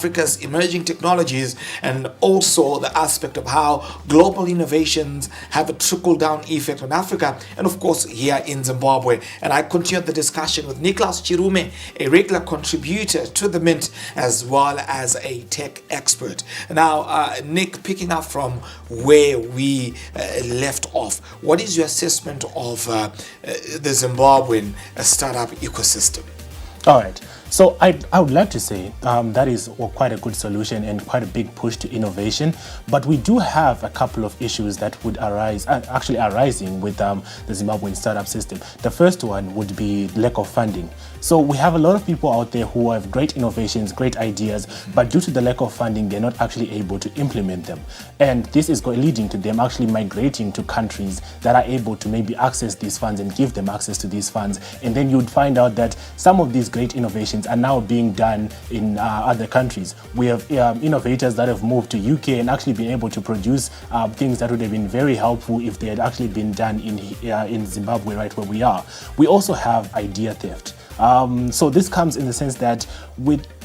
Africa's emerging technologies, and also the aspect of how global innovations have a trickle-down effect on Africa, and of course here in Zimbabwe. And I continue the discussion with Nicholas Chirume, a regular contributor to the Mint, as well as a tech expert. Now, Nick, picking up from where we left off, what is your assessment of the Zimbabwean startup ecosystem? All right. So I would like to say that is quite a good solution and quite a big push to innovation. But we do have a couple of issues that would arise, actually arising with the Zimbabwean startup system. The first one would be lack of funding. So we have a lot of people out there who have great innovations, great ideas, but due to the lack of funding, they're not actually able to implement them. And this is leading to them actually migrating to countries that are able to maybe access these funds and give them access to these funds. And then you'd find out that some of these great innovations are now being done in other countries. We have innovators that have moved to UK and actually been able to produce things that would have been very helpful if they had actually been done in Zimbabwe, right where we are. We also have idea theft. So this comes in the sense that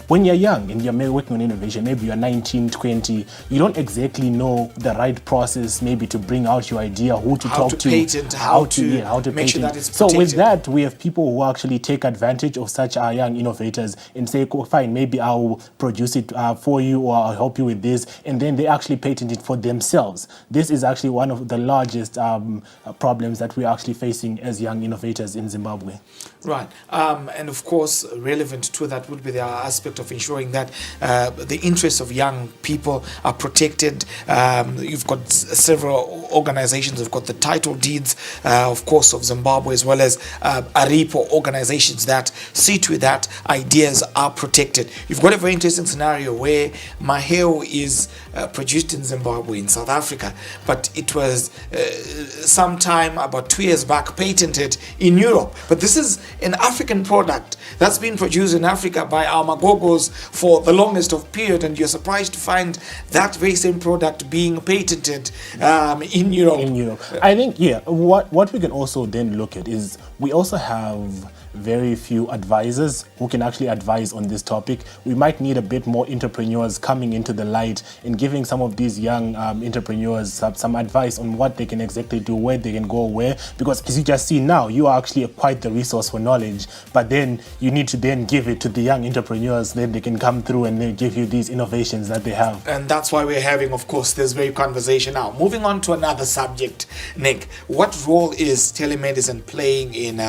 when you're young and you're working on innovation, maybe you're 19, 20, you don't exactly know the right process maybe to bring out your idea, who to talk to, how to make sure that it's protected. So with that, we have people who actually take advantage of such young innovators and say, oh, fine, maybe I'll produce it for you, or I'll help you with this, and then they actually patent it for themselves. This is actually one of the largest problems that we're actually facing as young innovators in Zimbabwe. Right, and of course, relevant to that would be the aspect of ensuring that the interests of young people are protected. You've got several organizations, you've got the title deeds, of course, of Zimbabwe, as well as ARIPO organizations that see to it that ideas are protected. You've got a very interesting scenario where Maheo is produced in Zimbabwe, in South Africa, but it was sometime about 2 years back patented in Europe. But this is an African product that's been produced in Africa by our Magogos for the longest of period, and you're surprised to find that very same product being patented in Europe. I think, yeah, what we can also then look at is we also have very few advisors who can actually advise on this topic. We might need a bit more entrepreneurs coming into the light and giving some of these young entrepreneurs some advice on what they can exactly do, where they can go, where, because as you just see now, you are actually quite the resource for knowledge, but then you need to then give it to the young entrepreneurs, then they can come through and they give you these innovations that they have. And that's why we're having, of course, this very conversation now. Moving on to another subject, Nick, what role is telemedicine playing in